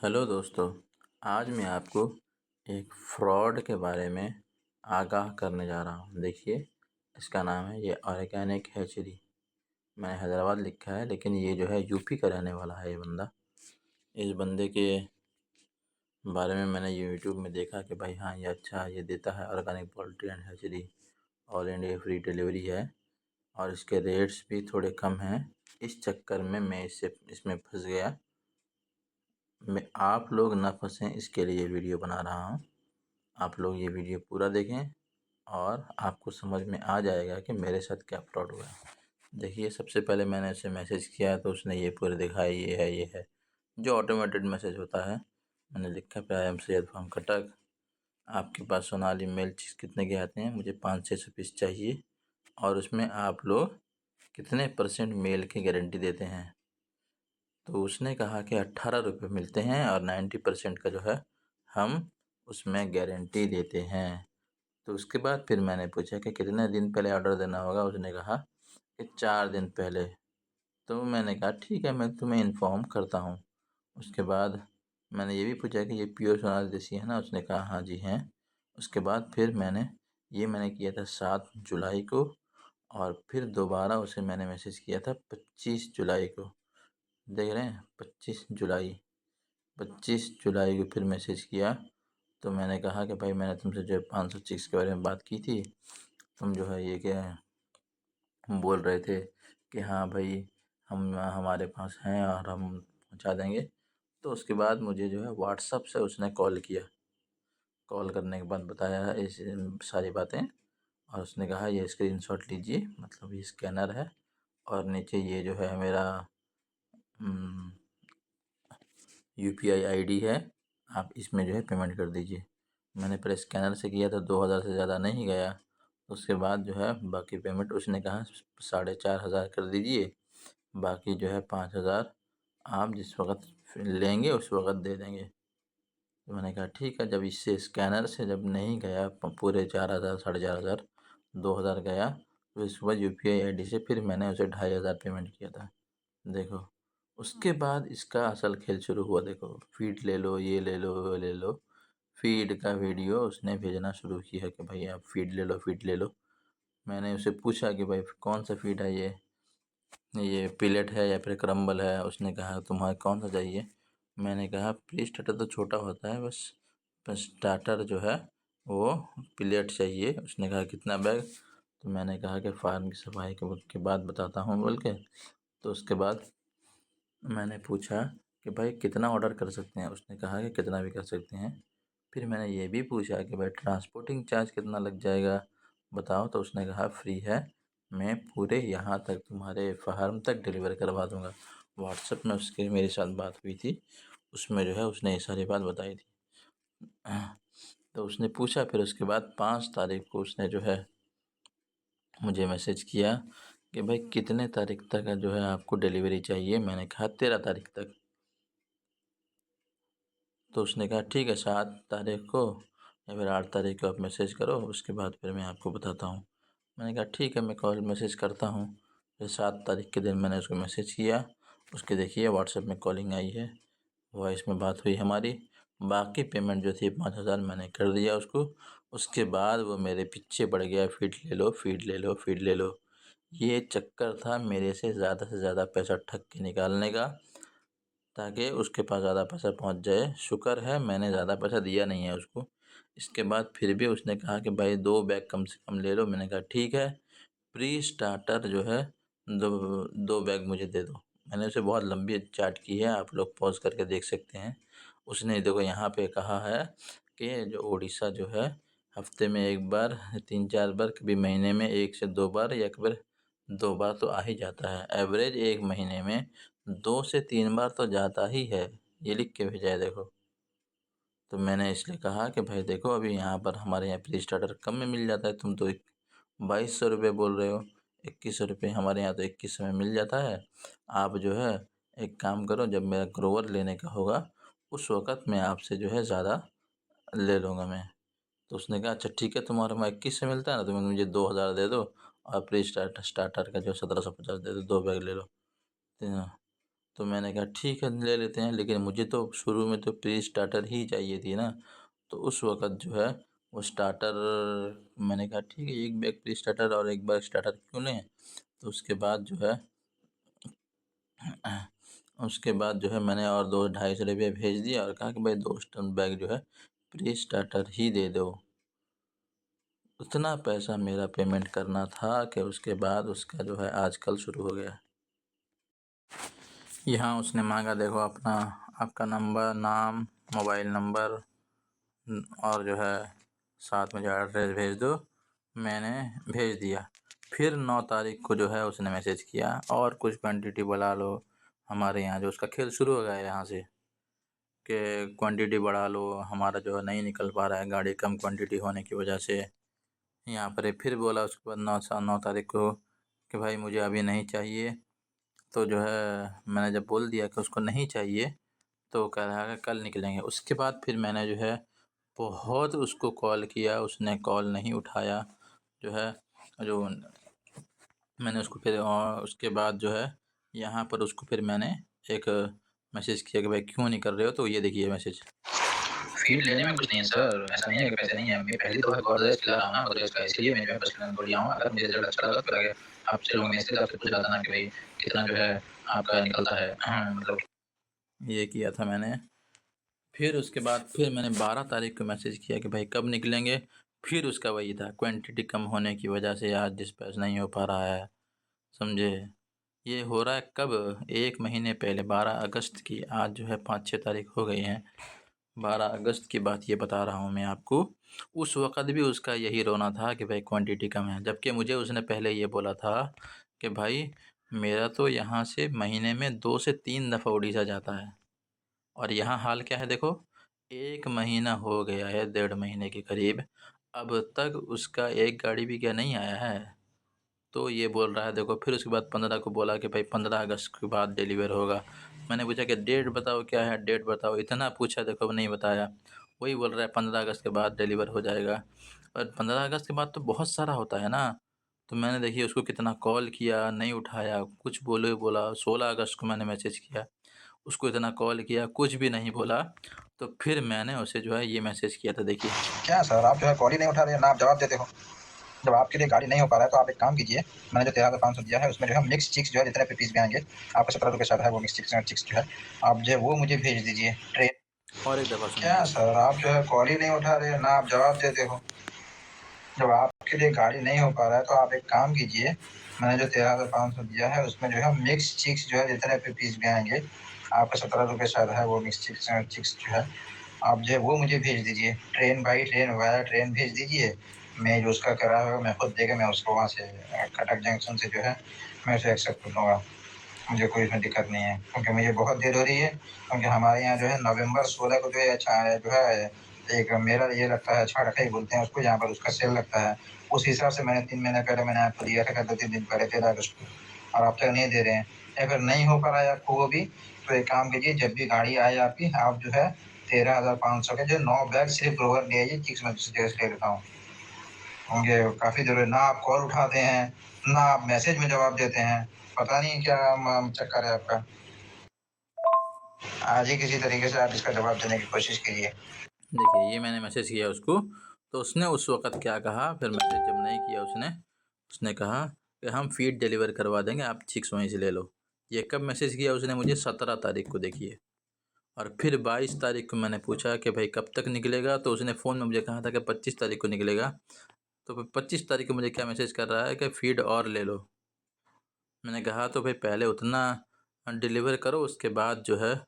Hello दोस्तों, आज मैं आपको एक फ्रॉड के बारे में आगाह करने जा रहा हूँ। देखिए, इसका नाम है ये ऑर्गेनिक हैचरी। मैंने हैदराबाद लिखा है, लेकिन ये जो है यूपी का रहने वाला है ये बंदा। इस बंदे के बारे में मैंने यूट्यूब में देखा कि भाई हाँ, ये अच्छा ये देता है organic poultry and hatchery, all India free delivery है और इसके रेट्स भी थोड़े कम हैं। इस चक्कर में मैं इसमें फंस गया। मैं आप लोग ना फंसें, इसके लिए वीडियो बना रहा हूँ। आप लोग ये वीडियो पूरा देखें और आपको समझ में आ जाएगा कि मेरे साथ क्या फ्रॉड हुआ है। देखिए, सबसे पहले मैंने उसे मैसेज किया तो उसने ये पूरे दिखाया, ये है जो ऑटोमेटेड मैसेज होता है। मैंने लिखा पे I am Syed from Cuttack, आपके पास सोनाली मेल चीज़ कितने के आते हैं, मुझे 500 पीस चाहिए और उसमें आप लोग कितने % मेल की गारंटी देते हैं। तो उसने कहा कि 18 रुपये मिलते हैं और 90% का जो है हम उसमें गारंटी देते हैं। तो उसके बाद फिर मैंने पूछा कि कितने दिन पहले ऑर्डर देना होगा। उसने कहा कि 4 दिन पहले। तो मैंने कहा ठीक है, मैं तुम्हें इन्फॉर्म करता हूँ। उसके बाद मैंने ये भी पूछा कि ये प्योर सोनाली देसी है ना। उसने कहा हाँ जी हैं। उसके बाद फिर मैंने किया था 7 जुलाई को और फिर दोबारा उसे मैंने मैसेज किया था 25 जुलाई को। देख रहे हैं, 25 जुलाई को फिर मैसेज किया। तो मैंने कहा कि भाई, मैंने तुमसे जो है 500 चिक्स के बारे में बात की थी। तुम जो है ये क्या बोल रहे थे कि हाँ भाई, हम हमारे पास हैं और हम पहुंचा देंगे। तो उसके बाद मुझे जो है व्हाट्सअप से उसने कॉल किया। कॉल करने के बाद बताया इस सारी बातें और उसने कहा ये स्क्रीनशॉट लीजिए, मतलब ये स्कैनर है और नीचे ये जो है मेरा UPI ID है, आप इसमें जो है पेमेंट कर दीजिए। मैंने पहले स्कैनर से किया तो 2000 से ज़्यादा नहीं गया। उसके बाद जो है बाकी पेमेंट उसने कहा 4500 कर दीजिए, बाकी जो है 5000 आप जिस वक्त लेंगे उस वक्त दे देंगे। तो मैंने कहा ठीक है। जब इससे स्कैनर से जब नहीं गया पूरे 4000 4500 2000 गया, तो इसके बाद UPI ID से फिर मैंने उसे 2500 पेमेंट किया था। देखो, उसके बाद इसका असल खेल शुरू हुआ। देखो, फीड ले लो, ये ले लो, वो ले लो। फीड का वीडियो उसने भेजना शुरू किया कि भाई आप फीड ले लो, फीड ले लो। मैंने उसे पूछा कि भाई कौन सा फीड है ये पिलेट है या फिर क्रम्बल है। उसने कहा तुम्हारा कौन सा चाहिए। मैंने कहा प्री स्टार्टर तो छोटा होता है, बस स्टार्टर जो है वो पिलेट चाहिए। उसने कहा कितना बैग। तो मैंने कहा कि फार्म की सफाई के बाद बताता हूँ बोल के। तो उसके बाद मैंने पूछा कि भाई कितना ऑर्डर कर सकते हैं। उसने कहा कि कितना भी कर सकते हैं। फिर मैंने ये भी पूछा कि भाई ट्रांसपोर्टिंग चार्ज कितना लग जाएगा बताओ। तो उसने कहा फ्री है, मैं पूरे यहाँ तक तुम्हारे फार्म तक डिलीवर करवा दूँगा। व्हाट्सएप में उसकी मेरे साथ बात हुई थी, उसमें जो है उसने ये सारी बात बताई थी। तो उसने पूछा, फिर उसके बाद 5 तारीख को उसने जो है मुझे मैसेज किया कि भाई कितने तारीख तक जो है आपको डिलीवरी चाहिए। मैंने कहा 13 तारीख तक। तो उसने कहा ठीक है, 7 तारीख को या फिर 8 तारीख को आप मैसेज करो, उसके बाद फिर मैं आपको बताता हूँ। मैंने कहा ठीक है, मैं कॉल मैसेज करता हूँ। फिर 7 तारीख के दिन मैंने उसको मैसेज किया। उसके देखिए व्हाट्सएप में कॉलिंग आई है, वॉइस में बात हुई हमारी। बाकी पेमेंट जो थी 5000 मैंने कर दिया उसको। उसके बाद वो मेरे पीछे पड़ गया, फीड ले लो, फीड ले लो, फीड ले लो। ये चक्कर था मेरे से ज़्यादा पैसा ठग के निकालने का, ताकि उसके पास ज़्यादा पैसा पहुंच जाए। शुक्र है मैंने ज़्यादा पैसा दिया नहीं है उसको। इसके बाद फिर भी उसने कहा कि भाई 2 बैग कम से कम ले लो। मैंने कहा ठीक है, प्री स्टार्टर जो है 2 बैग मुझे दे दो। मैंने उसे बहुत लंबी चैट की है, आप लोग पॉज़ करके देख सकते हैं। उसने देखो यहाँ पे कहा है कि जो उड़ीसा जो है हफ्ते में 1 बार, 3-4 बार, कभी महीने में 1 से 2 बार या कभी 2 बार तो आ ही जाता है। एवरेज 1 महीने में 2 से 3 बार तो जाता ही है, ये लिख के भेजा है देखो। तो मैंने इसलिए कहा कि भाई देखो, अभी यहाँ पर हमारे यहाँ प्री स्टार्टर कम में मिल जाता है, तुम तो 2200 रुपये बोल रहे हो, 2100 रुपये। हमारे यहाँ तो 2100 में मिल जाता है। आप जो है एक काम करो, जब मेरा ग्रोवर लेने का होगा उस वक़्त मैं आपसे जो है ज़्यादा ले लूँगा मैं। तो उसने कहा अच्छा ठीक है, तुम्हारे वहाँ 21 से मिलता है ना, तो मुझे 2000 दे दो और प्री स्टार्टर का जो 1750 दे दो, 2 बैग ले लो। तो मैंने कहा ठीक है ले लेते हैं, लेकिन मुझे तो शुरू में तो प्री स्टार्टर ही चाहिए थी ना। तो उस वक़्त जो है वो स्टार्टर, मैंने कहा ठीक है एक बैग प्री स्टार्टर और एक बैग स्टार्टर क्यों लें। तो उसके बाद जो है मैंने और 200-250 रुपये भेज दिया और कहा कि भाई 2 स्टन बैग जो है प्री स्टार्टर ही दे दो। उतना पैसा मेरा पेमेंट करना था कि उसके बाद उसका जो है आजकल शुरू हो गया। यहाँ उसने मांगा देखो अपना, आपका नंबर, नाम, मोबाइल नंबर और जो है साथ में जो एड्रेस भेज दो। मैंने भेज दिया। फिर 9 तारीख को जो है उसने मैसेज किया और कुछ क्वांटिटी बढ़ा लो। हमारे यहाँ जो उसका खेल शुरू हो गया है यहाँ से कि क्वांटिटी बढ़ा लो, हमारा जो है नहीं निकल पा रहा है गाड़ी कम क्वांटिटी होने की वजह से। यहाँ पर फिर बोला उसके बाद 9 तारीख को कि भाई मुझे अभी नहीं चाहिए। तो जो है मैंने जब बोल दिया कि उसको नहीं चाहिए तो कह रहा है कल निकलेंगे। उसके बाद फिर मैंने जो है बहुत उसको कॉल किया, उसने कॉल नहीं उठाया। जो है जो मैंने उसको फिर उसके बाद जो है यहाँ पर उसको फिर मैंने एक मैसेज किया कि भाई क्यों नहीं कर रहे हो। तो ये देखिए मैसेज, फीड लेने में कुछ नहीं है सर, ऐसा नहीं है कि पैसे नहीं है। मैं पहली दफ़ा गोदरेज चला रहा हूँ ना, गोदरेज का, इसलिए मैं जो है बस बोल रहा हूँ। अगर मुझे रिज़ल्ट अच्छा लगा फिर आगे आपसे लोगों में से आपसे पूछ रहा था ना कि भाई कितना जो है आपका निकलता है, मतलब ये किया था मैंने। फिर उसके बाद फिर मैंने 12 तारीख को मैसेज किया कि भाई कब निकलेंगे। फिर उसका वही था, क्वांटिटी कम होने की वजह से आज डिस्पैच नहीं हो पा रहा है, समझे। ये हो रहा है कब, 1 महीने पहले 12 अगस्त की, आज जो है 5-6 तारीख हो गई हैं। 12 अगस्त की बात ये बता रहा हूँ मैं आपको। उस वक़्त भी उसका यही रोना था कि भाई क्वांटिटी कम है, जबकि मुझे उसने पहले ये बोला था कि भाई मेरा तो यहाँ से महीने में 2 से 3 दफ़ा उड़ीसा जाता है। और यहाँ हाल क्या है देखो, 1 महीना हो गया है, 1.5 महीने के करीब, अब तक उसका एक गाड़ी भी क्या नहीं आया है। तो ये बोल रहा है देखो। फिर उसके बाद 15 को बोला कि भाई 15 अगस्त के बाद डिलीवर होगा। मैंने पूछा कि डेट बताओ क्या है, डेट बताओ, इतना पूछा देखो नहीं बताया। वही बोल रहा है 15 अगस्त के बाद डिलीवर हो जाएगा। और 15 अगस्त के बाद तो बहुत सारा होता है ना। तो मैंने देखिए उसको कितना कॉल किया, नहीं उठाया, कुछ बोले बोला। 16 अगस्त को मैंने मैसेज किया, उसको इतना कॉल किया, कुछ भी नहीं बोला। तो फिर मैंने उसे जो है ये मैसेज किया था, देखिए। क्या सर आप जो है कॉल ही नहीं उठा रहे हैं, ना आप जवाब देते हो। जब आपके लिए गाड़ी नहीं हो पा रहा है तो आप एक काम कीजिए, मैंने जो 13,500 दिया है उसमें जो है मिक्स चिक्स जो है जितने पे पीस भी आएँगे, आपको 17 रुपए शायद है वो मिक्स चिक्स जो है, आप जो है वो मुझे भेज दीजिए ट्रेन। और एक दफ़ा क्या सुनिए। सर आप जो है कॉल ही नहीं उठा रहे हैं, ना आप जवाब देते हो। जब आपके लिए गाड़ी नहीं हो पा रहा है तो आप एक काम कीजिए, मैंने जो 13,500 दिया है उसमें जो है मिक्स चिक्स जो है जितने पे पीस भी आएँगे, आपको 17 रुपए शायद है वो मिक्स चिक्स जो है, आप जो है वो मुझे भेज दीजिए। Train by train via train भेज दीजिए। मैं जो उसका किराया होगा मैं खुद देके मैं उसको वहाँ से कटक जंक्शन से जो है मैं उसे एक्सेप्ट कर लूँगा। मुझे कोई इसमें दिक्कत नहीं है, क्योंकि मुझे बहुत देर हो रही है, क्योंकि हमारे यहाँ जो है नवंबर 16 को जो है जो है एक मेला ये लगता है, छठ ही बोलते हैं उसको, यहाँ पर उसका सेल लगता है। उस हिसाब से मैंने 3 महीने पहले मैंने आपको दिया था 2-3 दिन पहले 13 अगस्त को, और अब तक नहीं दे रहे हैं। अगर नहीं हो पा रहा है आपको वो भी, तो एक काम कीजिए, जब भी गाड़ी आए आपकी, आप जो है 13,500 के जो 9 बैग सिर्फ ग्रोवर ले आइए, चिक्स मैं दूसरी जगह से ले लेता हूँ। क्योंकि काफ़ी देर ना आप कॉल उठाते हैं, ना आप मैसेज में जवाब देते हैं। पता नहीं क्या चक्कर है आपका। आज ही किसी तरीके से आप इसका जवाब देने की कोशिश कीजिए। देखिए ये मैंने मैसेज किया उसको, तो उसने उस वक़्त क्या कहा, फिर मैसेज जब नहीं किया उसने कहा कि हम फीड डिलीवर करवा देंगे, आप चिक्स वहीं से ले लो। ये कब मैसेज किया उसने मुझे, 17 तारीख को, देखिए। और फिर 22 तारीख को मैंने पूछा कि भाई कब तक निकलेगा, तो उसने फ़ोन में मुझे कहा था कि 25 तारीख को निकलेगा। तो फिर 25 तारीख को मुझे क्या मैसेज कर रहा है कि फीड और ले लो। मैंने कहा तो भाई पहले उतना डिलीवर करो, उसके बाद जो है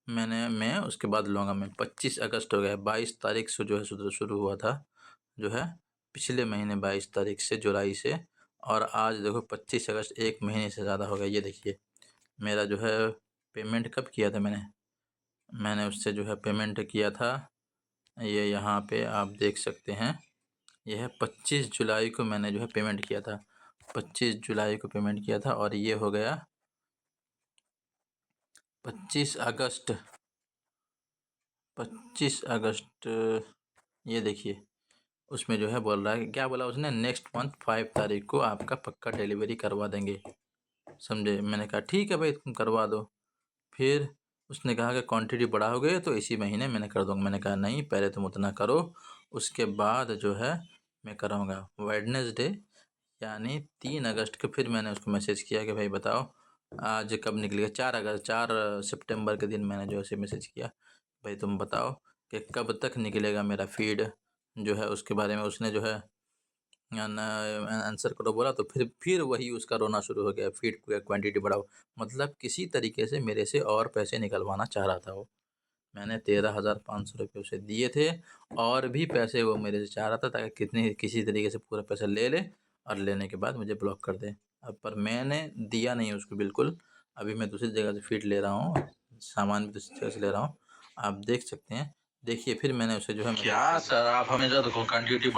मैं उसके बाद लूँगा। मैं 25 अगस्त हो गया, 22 तारीख से जो है शुरू हुआ था, जो है पिछले महीने 22 तारीख से, जुलाई से। और आज देखो 25 अगस्त, 1 महीने से ज़्यादा हो गया। ये देखिए मेरा जो है पेमेंट कब किया था मैंने उससे जो है पेमेंट किया था, ये यहाँ पे आप देख सकते हैं। ये है 25 जुलाई को मैंने जो है पेमेंट किया था, 25 जुलाई को पेमेंट किया था। और ये हो गया 25 अगस्त, 25 अगस्त, ये देखिए उसमें जो है बोल रहा है कि क्या बोला उसने, नेक्स्ट मंथ 5 तारीख को आपका पक्का डिलीवरी करवा देंगे। समझे। मैंने कहा ठीक है भाई तुम करवा दो। फिर उसने कहा कि क्वांटिटी बढ़ाओगे तो इसी महीने मैंने कर दूँगा। मैंने कहा नहीं, पहले तुम उतना करो, उसके बाद जो है मैं कराऊँगा। वेडनेसडे यानी 3 अगस्त को फिर मैंने उसको मैसेज किया कि भाई बताओ आज कब निकलेगा। 4 सितंबर के दिन मैंने जो है मैसेज किया, भाई तुम बताओ कि कब तक निकलेगा मेरा फीड जो है। उसके बारे में उसने जो है आंसर करो बोला, तो फिर वही उसका रोना शुरू हो गया, फीड क्वांटिटी बढ़ाओ। मतलब किसी तरीके से मेरे से और पैसे निकलवाना चाह रहा था वो। मैंने 13,500 रुपये उसे दिए थे और भी पैसे वो मेरे से चाह रहा था, ताकि किसी तरीके से पूरा पैसा ले ले और लेने के बाद मुझे ब्लॉक कर दे। अब पर मैंने दिया नहीं उसको बिल्कुल। अभी मैं दूसरी जगह से फीड ले रहा हूँ, सामान भी दूसरी जगह से ले रहा हूँ, आप देख सकते हैं। देखिए फिर मैंने उसे जो है, क्या सर आप हमेशा तो क्वांटिटी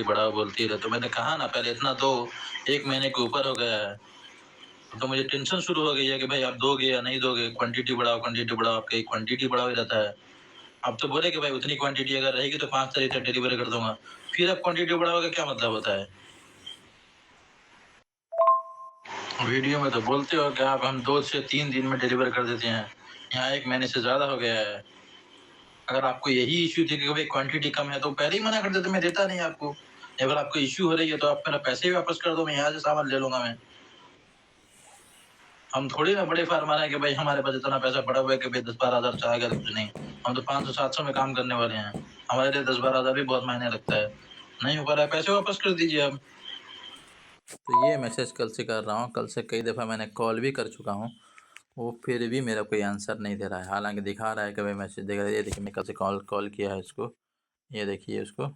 बढ़ाओ बोलती है, तो मैंने कहा ना पहले इतना दो, 1 महीने के ऊपर हो गया है, तो मुझे टेंशन शुरू हो गई है कि भाई आप दोगे या नहीं दोगे, क्वांटिटी बढ़ाओ, आपकी क्वांटिटी बढ़ाओ ही रहता है। अब तो बोले कि भाई उतनी क्वांटिटी अगर रहेगी तो 5 तारीख तक डिलीवरी कर दूंगा, फिर आप क्वांटिटी बढ़ाओगे, क्या मतलब होता है। वीडियो में तो बोलते हो कि आप हम 2 से 3 दिन में डिलीवर कर देते हैं, यहाँ 1 महीने से ज्यादा हो गया है। अगर आपको यही इश्यू थी कि भाई क्वांटिटी कम है तो पहले ही मना कर देते, मैं देता नहीं आपको। अगर आपको इश्यू हो रही है तो आप मेरा पैसे भी वापस कर दो, मैं यहाँ से सामान ले लूंगा। मैं हम थोड़ी ना बड़े फार्मर है कि भाई हमारे पास इतना पैसा पड़ा हुआ है कि भाई 10-12 हज़ार चाहेगा तो कुछ नहीं। हम तो 500-700 में काम करने वाले हैं, हमारे लिए 10-12 हज़ार भी बहुत मायने लगता है। नहीं हो पा रहा है, पैसे वापस कर दीजिए आप। तो ये मैसेज कल से कर रहा हूँ, कल से कई दफ़ा मैंने कॉल भी कर चुका हूँ, वो फिर भी मेरा कोई आंसर नहीं दे रहा है। हालांकि दिखा रहा है कि भाई मैसेज देख रहा है। ये देखिए मैं कल से कॉल किया है इसको, ये देखिए उसको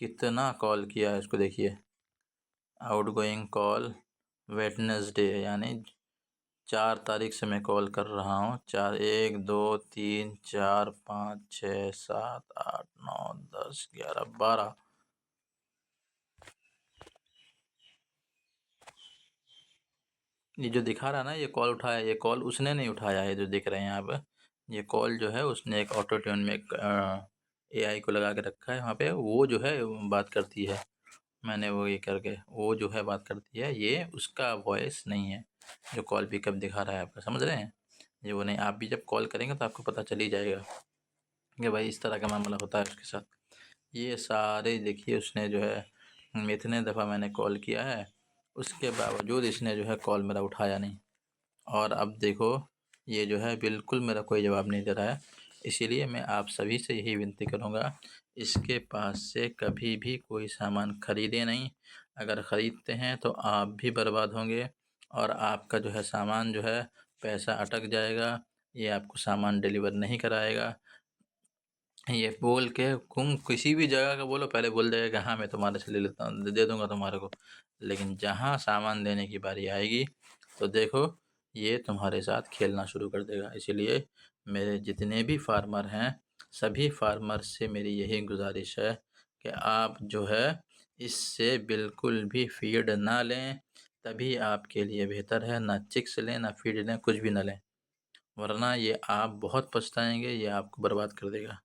कितना कॉल किया है इसको, देखिए आउटगोइंग कॉल वेडनेसडे यानी 4 तारीख से मैं कॉल कर रहा हूँ। 4 1 2 3 4 5 6 7 8 9 10 11 12 ये जो दिखा रहा है ना, ये कॉल उठाया, ये कॉल उसने नहीं उठाया है जो देख रहे हैं आप। ये कॉल जो है उसने एक ऑटो ट्यून में एक AI को लगा के रखा है, वहाँ पे वो जो है बात करती है। मैंने वो ये करके वो जो है बात करती है, ये उसका वॉइस नहीं है जो कॉल पिकअप दिखा रहा है आपका, समझ रहे हैं। ये वो नहीं, आप भी जब कॉल करेंगे तो आपको पता चल ही जाएगा कि भाई इस तरह का मामला होता है उसके साथ। ये सारे देखिए उसने जो है इतने दफ़ा मैंने कॉल किया है, उसके बावजूद इसने जो है कॉल मेरा उठाया नहीं। और अब देखो ये जो है बिल्कुल मेरा कोई जवाब नहीं दे रहा है। इसीलिए मैं आप सभी से यही विनती करूँगा, इसके पास से कभी भी कोई सामान ख़रीदें नहीं। अगर ख़रीदते हैं तो आप भी बर्बाद होंगे और आपका जो है सामान जो है पैसा अटक जाएगा, ये आपको सामान डिलीवर नहीं कराएगा। ये बोल के तुम किसी भी जगह का बोलो, पहले बोल देगा कि हाँ मैं तुम्हारे से ले लेता हूँ, दे दूँगा तुम्हारे को। लेकिन जहाँ सामान देने की बारी आएगी तो देखो ये तुम्हारे साथ खेलना शुरू कर देगा। इसीलिए मेरे जितने भी फार्मर हैं, सभी फार्मर से मेरी यही गुजारिश है कि आप जो है इससे बिल्कुल भी फीड ना लें, तभी आपके लिए बेहतर है। ना चिक्स लें, ना फीड लें, कुछ भी ना लें, वरना ये आप बहुत पछताएँगे, ये आपको बर्बाद कर देगा।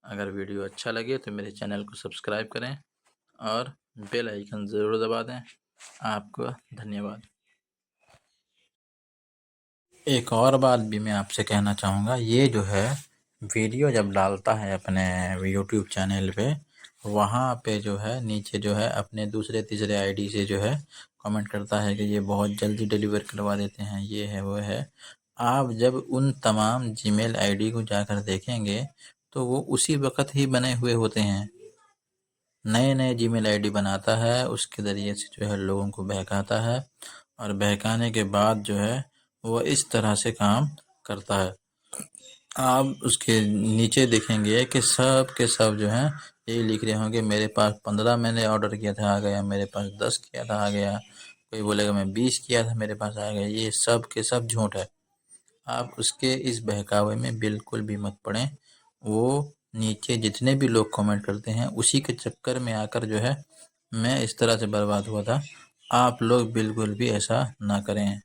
अगर वीडियो अच्छा लगे तो मेरे चैनल को सब्सक्राइब करें और बेल आइकन ज़रूर दबा दें। आपको धन्यवाद। एक और बात भी मैं आपसे कहना चाहूँगा, ये जो है वीडियो जब डालता है अपने यूट्यूब चैनल पे, वहाँ पे जो है नीचे जो है अपने दूसरे तीसरे आईडी से जो है कमेंट करता है कि ये बहुत जल्दी डिलीवर करवा देते हैं, ये है वो है। आप जब उन तमाम जीमेल आईडी को जाकर देखेंगे तो वो उसी वक्त ही बने हुए होते हैं। नए जीमेल आईडी बनाता है, उसके ज़रिए से जो है लोगों को बहकाता है और बहकाने के बाद जो है वो इस तरह से काम करता है। आप उसके नीचे देखेंगे कि सब के सब जो हैं यही लिख रहे होंगे, मेरे पास 15 मैंने ऑर्डर किया था आ गया, मेरे पास 10 किया था आ गया, कोई बोलेगा मैं 20 किया था मेरे पास आ गया। ये सब के सब झूठ है। आप उसके इस बहकावे में बिल्कुल भी मत पड़ें। वो नीचे जितने भी लोग कमेंट करते हैं उसी के चक्कर में आकर जो है मैं इस तरह से बर्बाद हुआ था। आप लोग बिल्कुल भी ऐसा ना करें।